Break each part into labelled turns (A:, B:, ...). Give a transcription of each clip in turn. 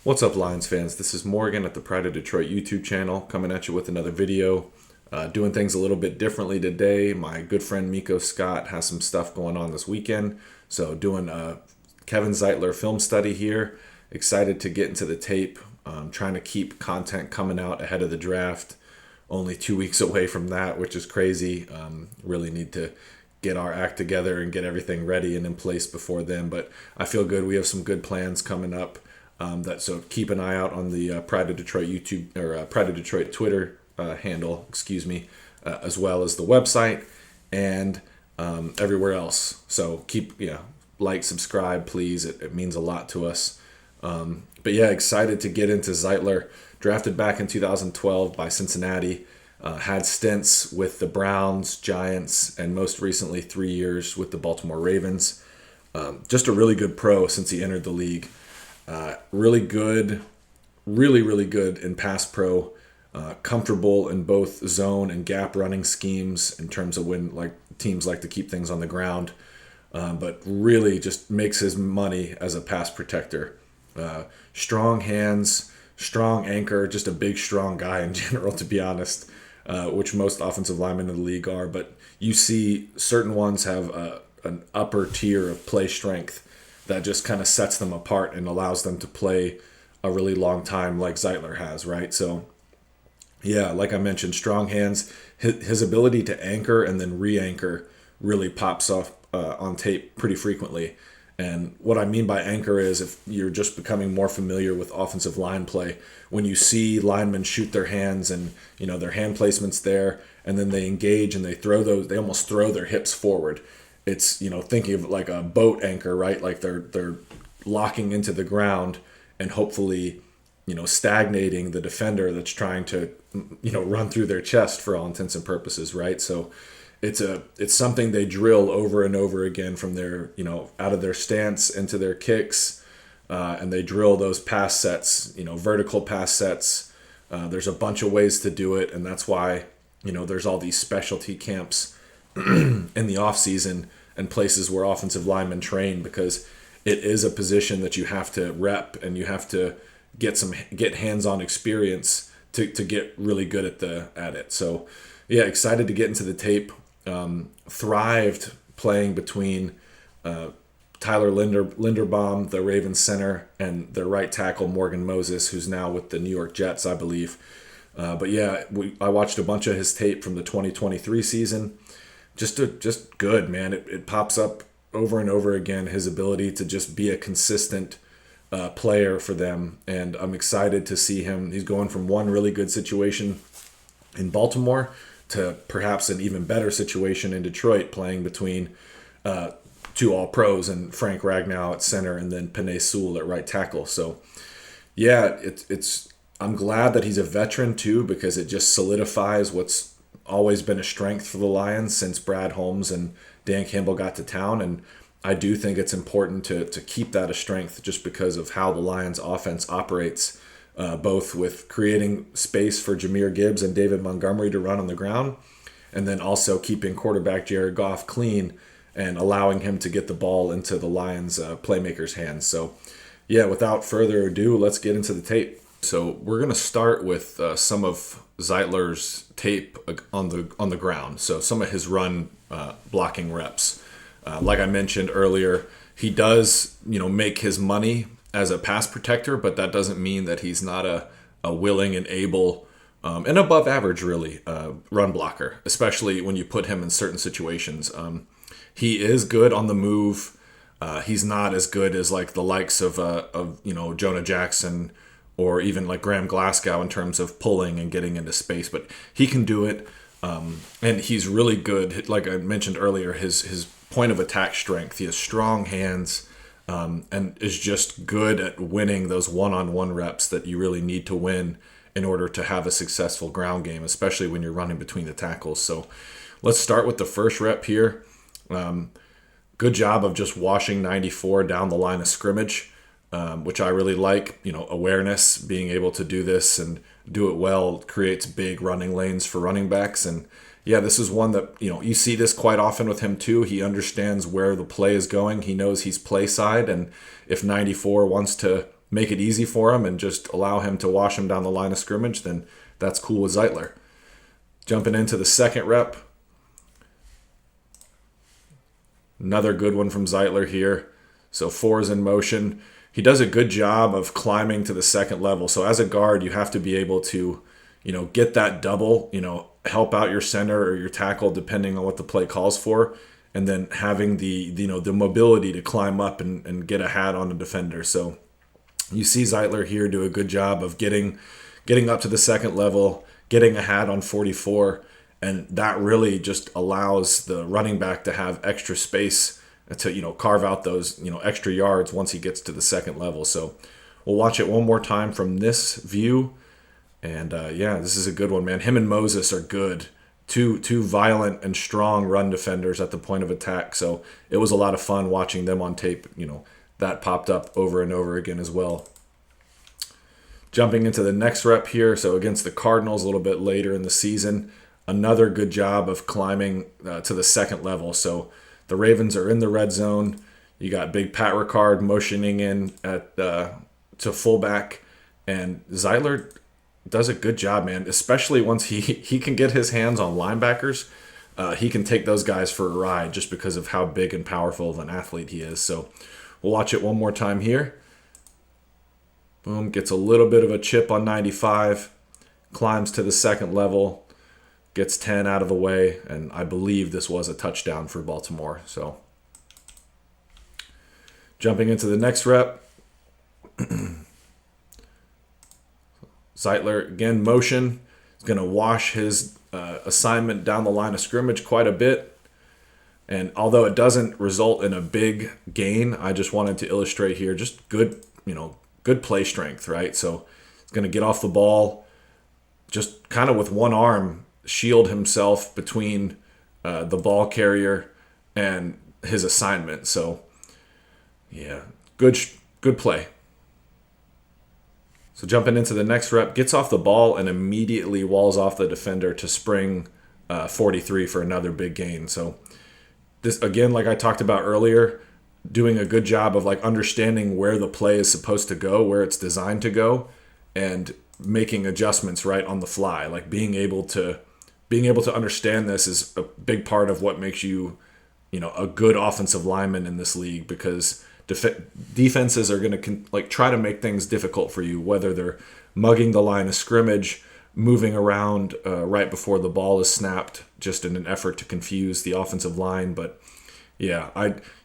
A: What's up, Lions fans? This is Morgan at the Pride of Detroit YouTube channel, coming at you with another video. Doing things a little bit differently today. My good friend Miko Scott has some stuff going on this weekend, so doing a Kevin Zeitler film study here. Excited to get into the tape. Trying to keep content coming out ahead of the draft. Only 2 weeks away from that, which is crazy. Really need to get our act together and get everything ready and in place before then. But I feel good. We have some good plans coming up. So keep an eye out on the Pride of Detroit YouTube or Pride of Detroit Twitter handle, as well as the website and everywhere else. So keep like, subscribe, please. It means a lot to us. But yeah, excited to get into Zeitler. Drafted back in 2012 by Cincinnati. Had stints with the Browns, Giants, and most recently 3 years with the Baltimore Ravens. Just a really good pro since he entered the league. Really good, really good in pass pro. Comfortable in both zone and gap running schemes in terms of when teams like to keep things on the ground. But really just makes his money as a pass protector. Strong hands, strong anchor, just a big, strong guy in general, to be honest, which most offensive linemen in the league are. But you see certain ones have an upper tier of play strength that just kind of sets them apart and allows them to play a really long time like Zeitler has, right? So, yeah, like I mentioned, strong hands. His ability to anchor and then re-anchor really pops off on tape pretty frequently. And what I mean by anchor is if you're just becoming more familiar with offensive line play, when you see linemen shoot their hands and, their hand placement's there, and then they engage and they almost throw their hips forward. It's, thinking of like a boat anchor, right? Like they're locking into the ground and hopefully, stagnating the defender that's trying to, run through their chest for all intents and purposes, right? So it's something they drill over and over again from their, out of their stance into their kicks, and they drill those pass sets, vertical pass sets. There's a bunch of ways to do it, and that's why, there's all these specialty camps in the off season and places where offensive linemen train, because it is a position that you have to rep and you have to get hands-on experience to get really good at it. So yeah, excited to get into the tape. Thrived playing between Tyler Linderbaum, the Ravens center, and their right tackle Morgan Moses, who's now with the New York Jets, I believe. But yeah, I watched a bunch of his tape from the 2023 season. Just good, man. It pops up over and over again, his ability to just be a consistent player for them. And I'm excited to see him. He's going from one really good situation in Baltimore to perhaps an even better situation in Detroit, playing between two All-Pros and Frank Ragnow at center and then Penei Sewell at right tackle. So yeah, I'm glad that he's a veteran too, because it just solidifies what's always been a strength for the Lions since Brad Holmes and Dan Campbell got to town. And I do think it's important to keep that a strength just because of how the Lions offense operates, both with creating space for Jahmyr Gibbs and David Montgomery to run on the ground, and then also keeping quarterback Jared Goff clean and allowing him to get the ball into the Lions playmakers' hands. So yeah, without further ado, let's get into the tape. So we're going to start with some of Zeitler's tape on the ground. So some of his run blocking reps. Like I mentioned earlier, he does make his money as a pass protector, but that doesn't mean that he's not a willing and able and above average really run blocker, especially when you put him in certain situations. He is good on the move. He's not as good as like the likes of Jonah Jackson or even like Graham Glasgow in terms of pulling and getting into space, but he can do it. And he's really good. Like I mentioned earlier, his point of attack strength. He has strong hands and is just good at winning those one-on-one reps that you really need to win in order to have a successful ground game, especially when you're running between the tackles. So let's start with the first rep here. Good job of just washing 94 down the line of scrimmage, which I really like. Awareness, being able to do this and do it well creates big running lanes for running backs. And yeah, this is one that, you see this quite often with him too. He understands where the play is going. He knows he's play side. And if 94 wants to, make it easy for him and just allow him to wash him down the line of scrimmage, then that's cool with Zeitler. Jumping into the second rep. Another good one from Zeitler here. So 4 is in motion. He does a good job of climbing to the second level. So as a guard, you have to be able to, get that double, help out your center or your tackle depending on what the play calls for, and then having the mobility to climb up and get a hat on the defender. So you see Zeitler here do a good job of getting up to the second level, getting a hat on 44, and that really just allows the running back to have extra space to carve out those extra yards once he gets to the second level. So we'll watch it one more time from this view, and this is a good one, man. Him and Moses are good. Two violent and strong run defenders at the point of attack. So it was a lot of fun watching them on tape. That popped up over and over again as well. Jumping into the next rep here. So against the Cardinals a little bit later in the season, another good job of climbing to the second level. So the Ravens are in the red zone. You got big Pat Ricard motioning in to fullback, and Zeitler does a good job, man, especially once he can get his hands on linebackers. He can take those guys for a ride just because of how big and powerful of an athlete he is. So we'll watch it one more time here. Boom, gets a little bit of a chip on 95, climbs to the second level, gets 10 out of the way, and I believe this was a touchdown for Baltimore. So jumping into the next rep. Zeitler, again, motion. He's going to wash his assignment down the line of scrimmage quite a bit. And although it doesn't result in a big gain, I just wanted to illustrate here just good play strength, right? So he's going to get off the ball, just kind of with one arm, shield himself between the ball carrier and his assignment. So, yeah, good play. So jumping into the next rep, gets off the ball and immediately walls off the defender to spring 43 for another big gain. So this, again, like I talked about earlier, doing a good job of understanding where the play is supposed to go, where it's designed to go, and making adjustments right on the fly. Being able to understand this is a big part of what makes you, a good offensive lineman in this league, because defenses are going to try to make things difficult for you, whether they're mugging the line of scrimmage, moving around right before the ball is snapped, just in an effort to confuse the offensive line. But yeah,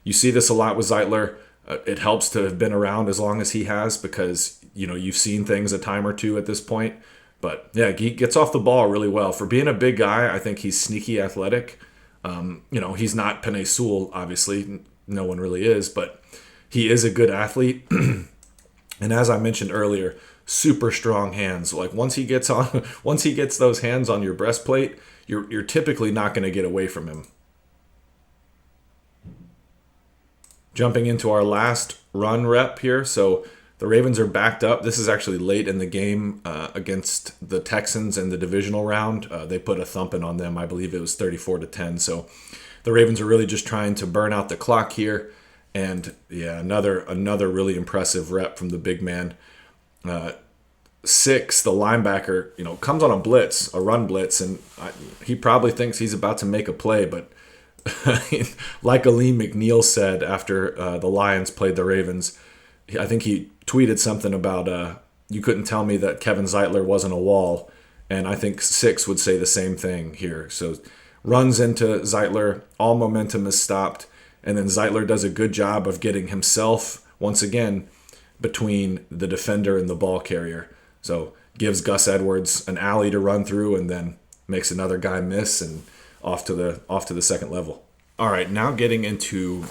A: you see this a lot with Zeitler. It helps to have been around as long as he has, because you've seen things a time or two at this point. But yeah, he gets off the ball really well. For being a big guy, I think he's sneaky athletic. He's not Penei Sewell, obviously. No one really is, but he is a good athlete. And as I mentioned earlier, super strong hands. Once he gets those hands on your breastplate, you're typically not going to get away from him. Jumping into our last run rep here. So the Ravens are backed up. This is actually late in the game against the Texans in the divisional round. They put a thumping on them. I believe it was 34-10. So the Ravens are really just trying to burn out the clock here. And yeah, another really impressive rep from the big man. 6, the linebacker, comes on a run blitz, and he probably thinks he's about to make a play, but like Aleem McNeil said after the Lions played the Ravens, I think he tweeted something about you couldn't tell me that Kevin Zeitler wasn't a wall, and I think 6 would say the same thing here. So runs into Zeitler, all momentum is stopped, and then Zeitler does a good job of getting himself, once again, between the defender and the ball carrier. So gives Gus Edwards an alley to run through, and then makes another guy miss, and off to the second level. All right, now getting into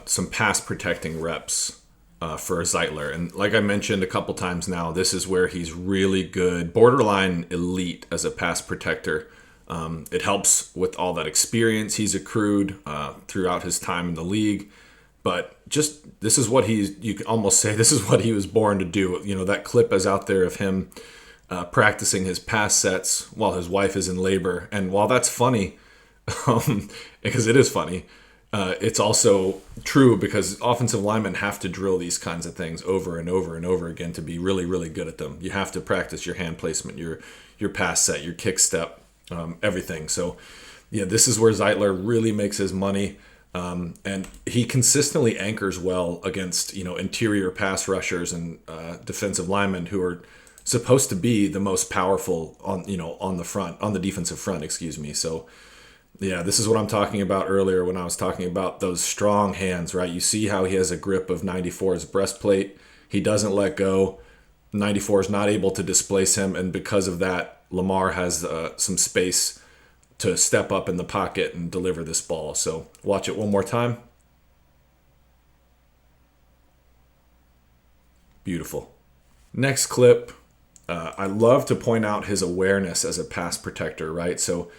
A: some pass protecting reps for Zeitler. And like I mentioned a couple times now, this is where he's really good, borderline elite as a pass protector. It helps with all that experience he's accrued throughout his time in the league. But just you can almost say this is what he was born to do. That clip is out there of him practicing his pass sets while his wife is in labor. And while that's funny, because it is funny, It's also true because offensive linemen have to drill these kinds of things over and over and over again to be really, really good at them. You have to practice your hand placement, your pass set, your kick step, everything. So, yeah, this is where Zeitler really makes his money. And he consistently anchors well against, interior pass rushers and defensive linemen who are supposed to be the most powerful on the defensive front, excuse me. So, yeah, this is what I'm talking about earlier when I was talking about those strong hands, right? You see how he has a grip of 94's breastplate. He doesn't let go. 94 is not able to displace him, and because of that, Lamar has some space to step up in the pocket and deliver this ball. So watch it one more time. Beautiful. Next clip. I love to point out his awareness as a pass protector, right? So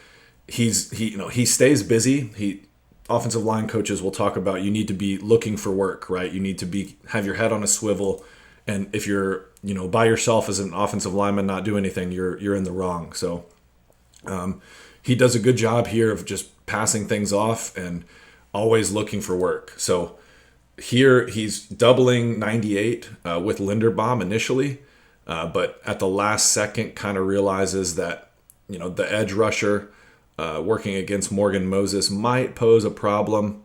A: he stays busy. Offensive line coaches will talk about you need to be looking for work, right? You need to have your head on a swivel, and if you're by yourself as an offensive lineman not do anything, you're in the wrong. So he does a good job here of just passing things off and always looking for work. So here he's doubling 98 with Linderbaum initially, but at the last second kind of realizes that the edge rusher working against Morgan Moses might pose a problem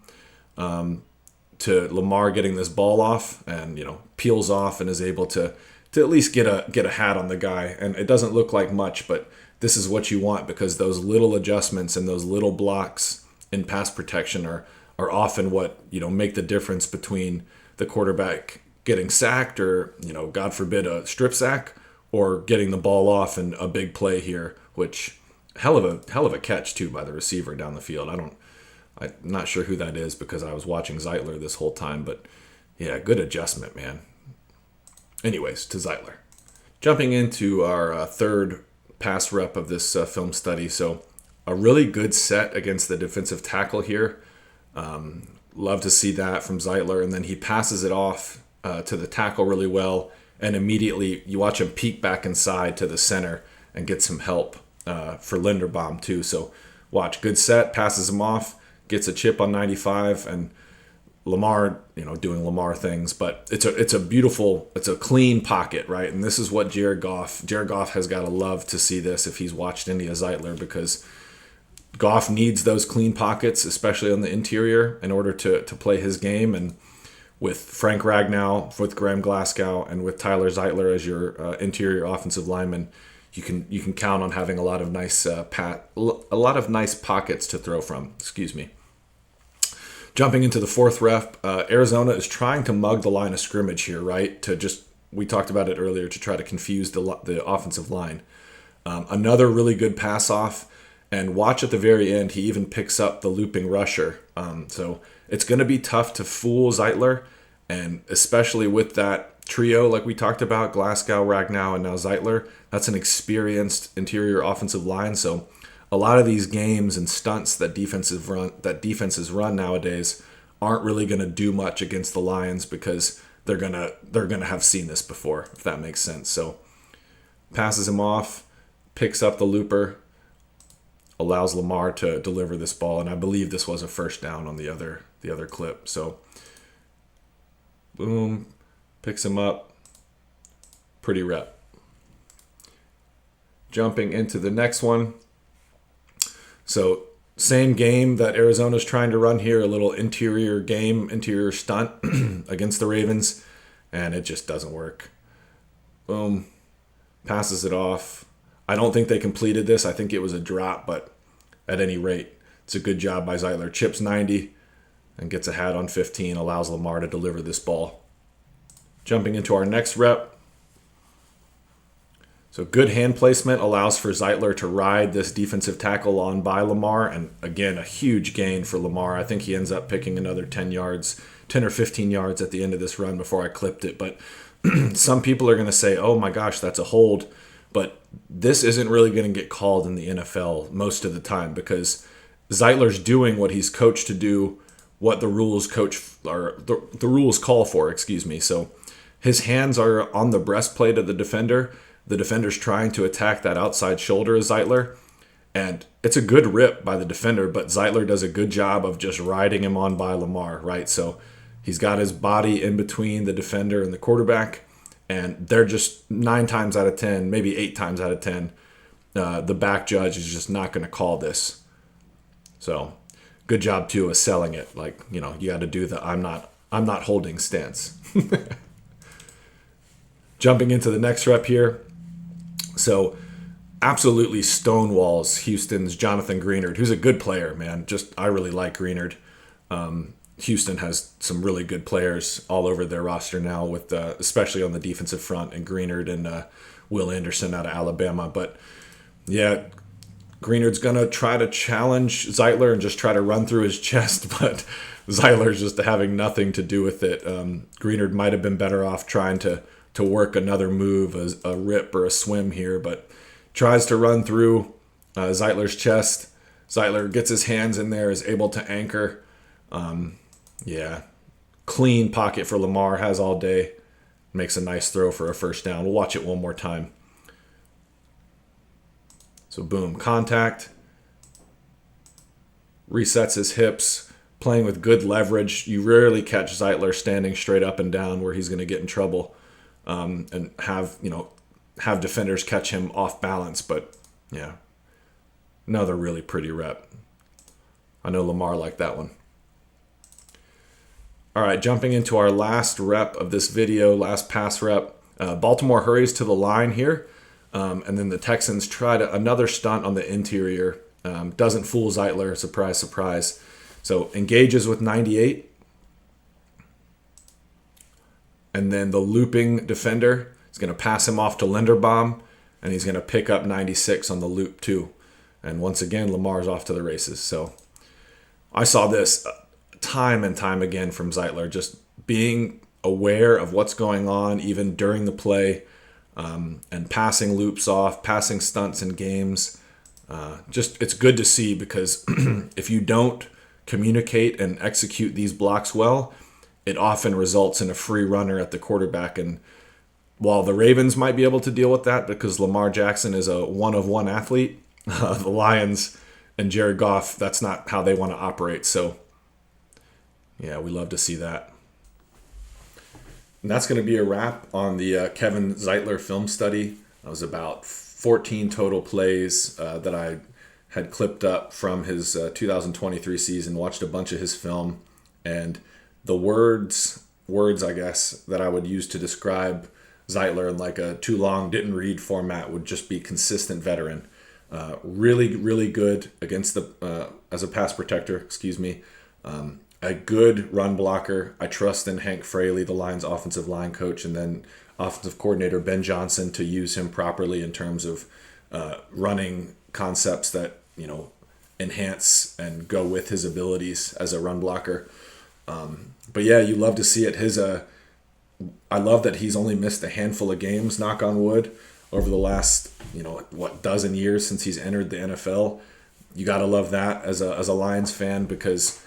A: to Lamar getting this ball off, and peels off and is able to at least get a hat on the guy. And it doesn't look like much, but this is what you want, because those little adjustments and those little blocks in pass protection are often what make the difference between the quarterback getting sacked or God forbid a strip sack, or getting the ball off in a big play here, which hell of a catch too by the receiver down the field. I'm not sure who that is because I was watching Zeitler this whole time, but yeah, good adjustment, man. Anyways, to Zeitler. Jumping into our third pass rep of this film study. So a really good set against the defensive tackle here. Love to see that from Zeitler. And then he passes it off to the tackle really well. And immediately you watch him peek back inside to the center and get some help for Linderbaum too. So watch, good set, passes him off, gets a chip on 95, and Lamar, doing Lamar things, but it's a clean pocket, right? And this is what Jared Goff has got to love to see this if he's watched any of Zeitler, because Goff needs those clean pockets, especially on the interior, in order to play his game. And with Frank Ragnow, with Graham Glasgow, and with Tyler Zeitler as your interior offensive lineman, you can count on having a lot of nice pockets to throw from. Excuse me. Jumping into the fourth rep, Arizona is trying to mug the line of scrimmage here, right? We talked about it earlier, to try to confuse the offensive line. Another really good pass off, and watch at the very end, he even picks up the looping rusher. So it's going to be tough to fool Zeitler, and especially with that trio like we talked about, Glasgow, Ragnow, and now Zeitler. That's an experienced interior offensive line, so a lot of these games and stunts that defenses run nowadays aren't really going to do much against the Lions, because they're gonna have seen this before, if that makes sense. So passes him off, picks up the looper, allows Lamar to deliver this ball, and I believe this was a first down on the other clip. So boom, picks him up, pretty rep. Jumping into the next one. So same game that Arizona's trying to run here, a little interior stunt against the Ravens, and it just doesn't work. Boom, passes it off. I don't think they completed this. I think it was a drop, but at any rate, it's a good job by Zeitler. Chips 90 and gets a hat on 15, allows Lamar to deliver this ball. Jumping into our next rep. So good hand placement allows for Zeitler to ride this defensive tackle on by Lamar. And again, a huge gain for Lamar. I think he ends up picking another 10 or 15 yards at the end of this run before I clipped it. But some people are going to say, oh my gosh, that's a hold. But this isn't really going to get called in the NFL most of the time, because Zeitler's doing what he's coached to do, what the rules the rules call for, excuse me. So his hands are on the breastplate of the defender. The defender's trying to attack that outside shoulder of Zeitler, And it's a good rip by the defender, but Zeitler does a good job of just riding him on by Lamar, right? So he's got his body in between the defender and the quarterback, and they're just 9 times out of 10, maybe 8 times out of 10, the back judge is just not going to call this. So good job too of selling it. Like, you got to do the I'm not holding stance. Jumping into the next rep here. So absolutely stonewalls Houston's Jonathan Greenard, who's a good player, man. I really like Greenard. Houston has some really good players all over their roster now, with especially on the defensive front, and Greenard and Will Anderson out of Alabama. But yeah, Greenard's going to try to challenge Zeitler and just try to run through his chest, but Zeitler's just having nothing to do with it. Greenard might have been better off trying to work another move, a rip or a swim here, but tries to run through Zeitler's chest. Zeitler gets his hands in there, is able to anchor. Clean pocket for Lamar, has all day. Makes a nice throw for a first down. We'll watch it one more time. So boom, contact. Resets his hips, playing with good leverage. You rarely catch Zeitler standing straight up and down where he's going to get in trouble and have defenders catch him off balance. But yeah, another really pretty rep. I know Lamar liked that one. All right, jumping into our last rep of this video, last pass rep. Baltimore hurries to the line here, and then the Texans try another stunt on the interior. Doesn't fool Zeitler, surprise, surprise. So engages with 98. And then the looping defender is going to pass him off to Linderbaum, and he's going to pick up 96 on the loop too. And once again, Lamar's off to the races. So I saw this time and time again from Zeitler, just being aware of what's going on even during the play, and passing loops off, passing stunts in games. It's good to see, because if you don't communicate and execute these blocks well, it often results in a free runner at the quarterback. And while the Ravens might be able to deal with that because Lamar Jackson is a one-of-one athlete, the Lions and Jared Goff, that's not how they want to operate. So yeah, we love to see that. And that's going to be a wrap on the Kevin Zeitler film study. That was about 14 total plays that I had clipped up from his 2023 season, watched a bunch of his film, and the words I guess that I would use to describe Zeitler in like a too long didn't read format would just be consistent veteran. Really, really good against the as a pass protector, a good run blocker. I trust in Hank Fraley, the Lions offensive line coach, and then offensive coordinator Ben Johnson, to use him properly in terms of running concepts that enhance and go with his abilities as a run blocker. But yeah, you love to see it. I love that he's only missed a handful of games, knock on wood, over the last dozen years since he's entered the NFL. You gotta love that as a Lions fan, because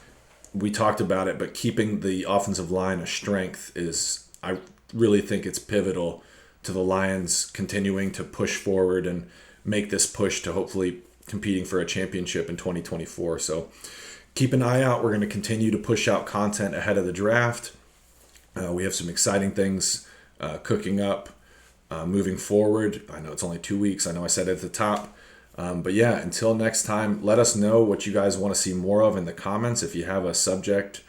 A: we talked about it, but keeping the offensive line a strength is, I really think it's pivotal to the Lions continuing to push forward and make this push to hopefully competing for a championship in 2024. So keep an eye out. We're going to continue to push out content ahead of the draft. We have some exciting things cooking up moving forward. I know it's only 2 weeks. I know I said it at the top. But yeah, until next time, let us know what you guys want to see more of in the comments. If you have a subject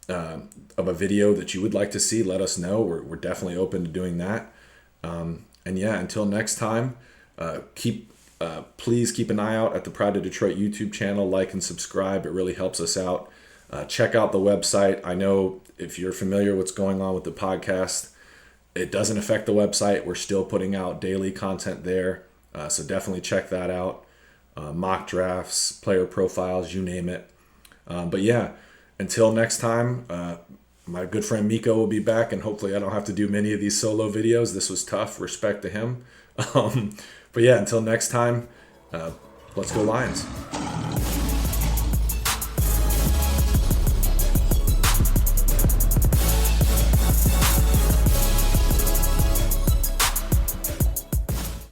A: of a video that you would like to see, let us know. We're definitely open to doing that. And yeah, until next time, please keep an eye out at the Proud of Detroit YouTube channel. Like and subscribe. It really helps us out. Check out the website. I know if you're familiar with what's going on with the podcast, it doesn't affect the website. We're still putting out daily content there. So definitely check that out. Mock drafts, player profiles, you name it. But yeah, until next time, my good friend Miko will be back, and hopefully I don't have to do many of these solo videos. This was tough. Respect to him. But yeah, until next time, let's go Lions.